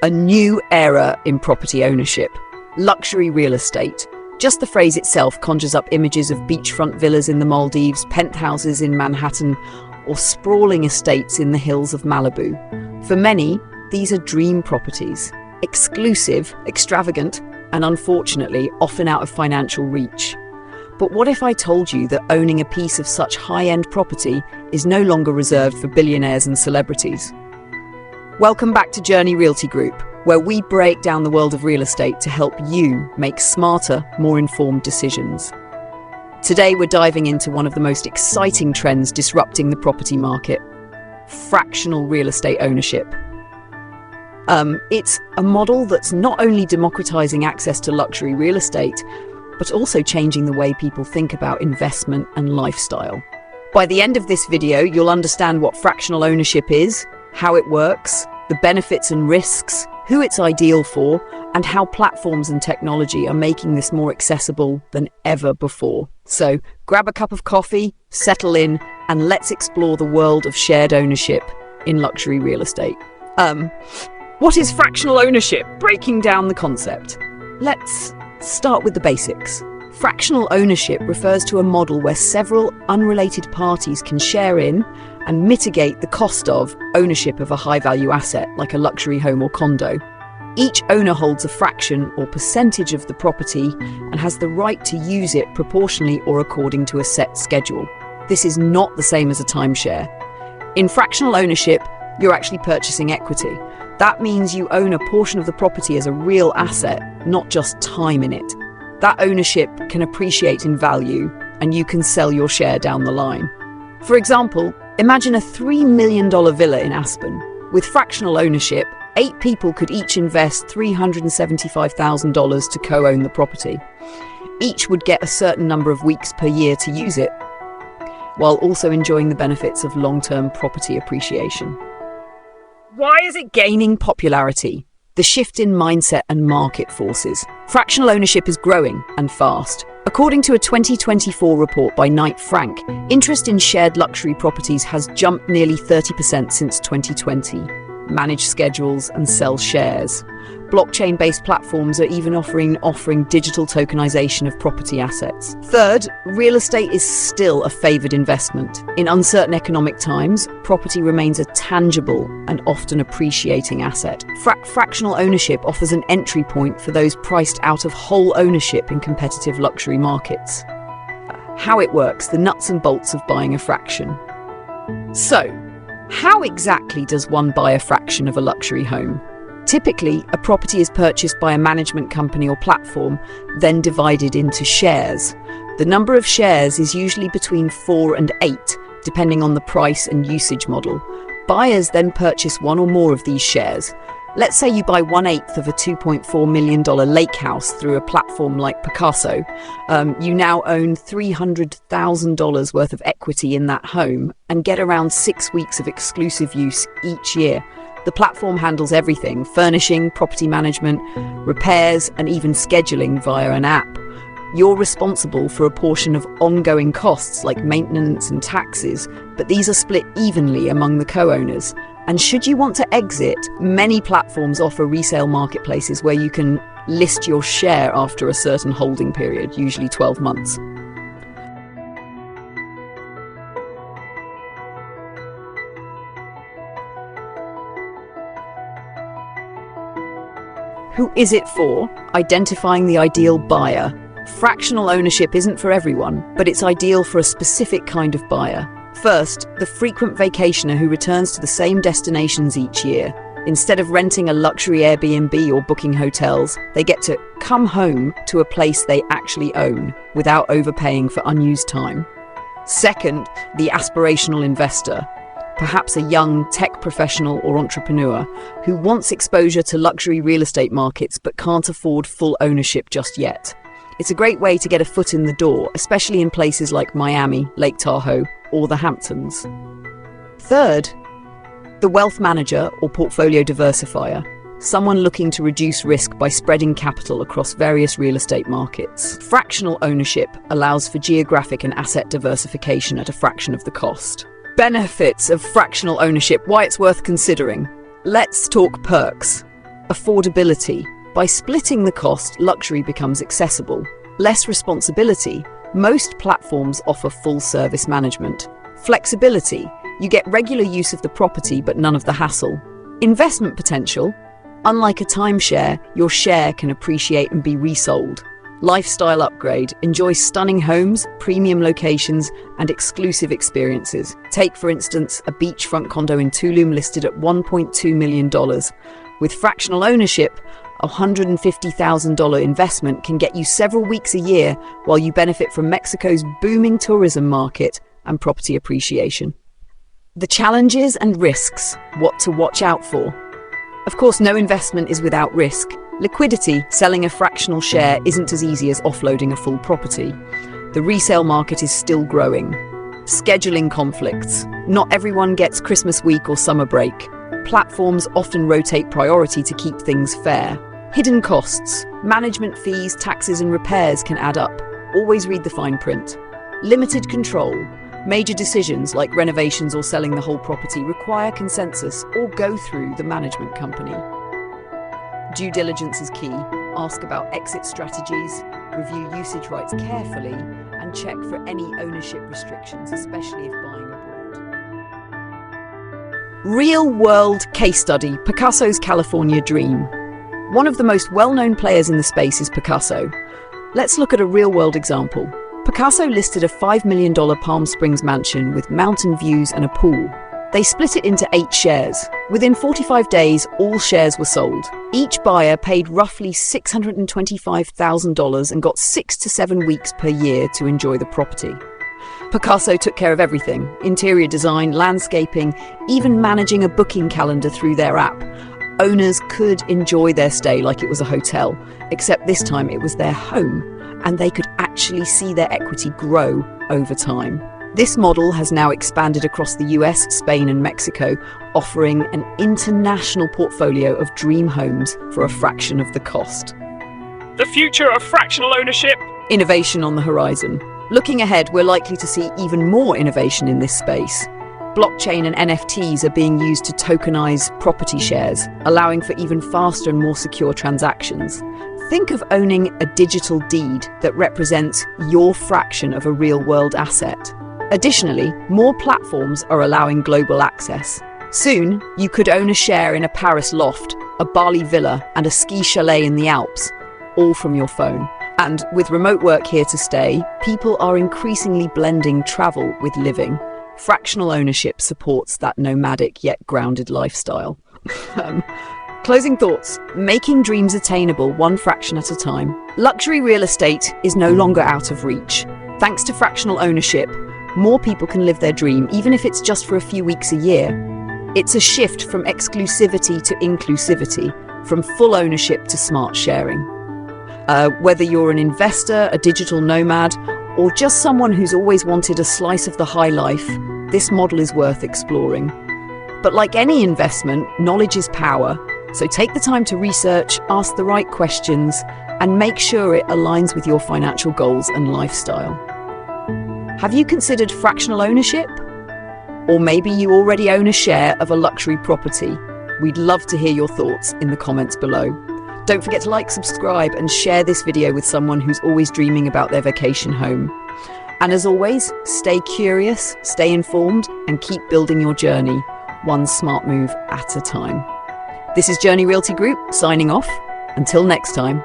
A new era in property ownership. Luxury real estate. Just the phrase itself conjures up images of beachfront villas in the Maldives, penthouses in Manhattan, or sprawling estates in the hills of Malibu. For many, these are dream properties. Exclusive, extravagant, and unfortunately, often out of financial reach. But what if I told you that owning a piece of such high-end property is no longer reserved for billionaires and celebrities? Welcome back to Journey Realty Group, where we break down the world of real estate to help you make smarter, more informed decisions. Today, we're diving into one of the most exciting trends disrupting the property market: fractional real estate ownership. It's a model that's not only democratizing access to luxury real estate, but also changing the way people think about investment and lifestyle. By the end of this video, you'll understand what fractional ownership is, how it works, the benefits and risks, who it's ideal for, and how platforms and technology are making this more accessible than ever before. So grab a cup of coffee, settle in, and let's explore the world of shared ownership in luxury real estate. What is fractional ownership? Breaking down the concept. Let's start with the basics. Fractional ownership refers to a model where several unrelated parties can share in and mitigate the cost of ownership of a high-value asset like a luxury home or condo. Each owner holds a fraction or percentage of the property and has the right to use it proportionally or according to a set schedule. This is not the same as a timeshare. In fractional ownership, you're actually purchasing equity. That means you own a portion of the property as a real asset, not just time in it. That ownership can appreciate in value, and you can sell your share down the line. For example, imagine a $3 million villa in Aspen. With fractional ownership, 8 people could each invest $375,000 to co-own the property. Each would get a certain number of weeks per year to use it, while also enjoying the benefits of long-term property appreciation. Why is it gaining popularity? The shift in mindset and market forces. Fractional ownership is growing, and fast. According to a 2024 report by Knight Frank, interest in shared luxury properties has jumped nearly 30% since 2020. Manage schedules and sell shares. Blockchain-based platforms are even offering digital tokenization of property assets. Third, real estate is still a favored investment. In uncertain economic times, property remains a tangible and often appreciating asset. Fractional ownership offers an entry point for those priced out of whole ownership in competitive luxury markets. How it works, the nuts and bolts of buying a fraction. So, how exactly does one buy a fraction of a luxury home? Typically, a property is purchased by a management company or platform, then divided into shares. The number of shares is usually between 4 and 8, depending on the price and usage model. Buyers then purchase one or more of these shares. Let's say you buy 1/8 of a $2.4 million lake house through a platform like Picasso. You now own $300,000 worth of equity in that home and get around 6 weeks of exclusive use each year. The platform handles everything: furnishing, property management, repairs, and even scheduling via an app. You're responsible for a portion of ongoing costs like maintenance and taxes, but these are split evenly among the co-owners. And should you want to exit, many platforms offer resale marketplaces where you can list your share after a certain holding period, usually 12 months. Who is it for? Identifying the ideal buyer. Fractional ownership isn't for everyone, but it's ideal for a specific kind of buyer. First, the frequent vacationer who returns to the same destinations each year. Instead of renting a luxury Airbnb or booking hotels, they get to come home to a place they actually own without overpaying for unused time. Second, the aspirational investor. Perhaps a young tech professional or entrepreneur who wants exposure to luxury real estate markets but can't afford full ownership just yet. It's a great way to get a foot in the door, especially in places like Miami, Lake Tahoe, or the Hamptons. Third, the wealth manager or portfolio diversifier. Someone looking to reduce risk by spreading capital across various real estate markets. Fractional ownership allows for geographic and asset diversification at a fraction of the cost. Benefits of fractional ownership, why it's worth considering. Let's talk perks. Affordability. By splitting the cost, luxury becomes accessible. Less responsibility. Most platforms offer full-service management. Flexibility. You get regular use of the property but none of the hassle. Investment potential. Unlike a timeshare, your share can appreciate and be resold. Lifestyle upgrade. Enjoy stunning homes, premium locations, and exclusive experiences. Take, for instance, a beachfront condo in Tulum listed at $1.2 million. With fractional ownership, a $150,000 investment can get you several weeks a year while you benefit from Mexico's booming tourism market and property appreciation. The challenges and risks. What to watch out for. Of course, no investment is without risk. Liquidity, selling a fractional share, isn't as easy as offloading a full property. The resale market is still growing. Scheduling conflicts. Not everyone gets Christmas week or summer break. Platforms often rotate priority to keep things fair. Hidden costs. Management fees, taxes, and repairs can add up. Always read the fine print. Limited control. Major decisions like renovations or selling the whole property require consensus or go through the management company. Due diligence is key. Ask about exit strategies, review usage rights carefully, and check for any ownership restrictions, especially if buying abroad. Real-world case study, Picasso's California Dream. One of the most well-known players in the space is Picasso. Let's look at a real-world example. Picasso listed a $5 million Palm Springs mansion with mountain views and a pool. They split it into 8 shares. Within 45 days, all shares were sold. Each buyer paid roughly $625,000 and got 6 to 7 weeks per year to enjoy the property. Picasso took care of everything: interior design, landscaping, even managing a booking calendar through their app. Owners could enjoy their stay like it was a hotel, except this time it was their home, and they could actually see their equity grow over time. This model has now expanded across the US, Spain, and Mexico, offering an international portfolio of dream homes for a fraction of the cost. The future of fractional ownership. Innovation on the horizon. Looking ahead, we're likely to see even more innovation in this space. Blockchain and NFTs are being used to tokenize property shares, allowing for even faster and more secure transactions. Think of owning a digital deed that represents your fraction of a real-world asset. Additionally, more platforms are allowing global access. Soon, you could own a share in a Paris loft, a Bali villa, and a ski chalet in the Alps, all from your phone. And with remote work here to stay, people are increasingly blending travel with living. Fractional ownership supports that nomadic yet grounded lifestyle. Closing thoughts. Making dreams attainable one fraction at a time. Luxury real estate is no longer out of reach. Thanks to fractional ownership, more people can live their dream, even if it's just for a few weeks a year. It's a shift from exclusivity to inclusivity, from full ownership to smart sharing. Whether you're an investor, a digital nomad, or just someone who's always wanted a slice of the high life, this model is worth exploring. But like any investment, knowledge is power. So take the time to research, ask the right questions, and make sure it aligns with your financial goals and lifestyle. Have you considered fractional ownership? Or maybe you already own a share of a luxury property. We'd love to hear your thoughts in the comments below. Don't forget to like, subscribe, and share this video with someone who's always dreaming about their vacation home. And as always, stay curious, stay informed, and keep building your journey, one smart move at a time. This is Journey Realty Group, signing off. Until next time.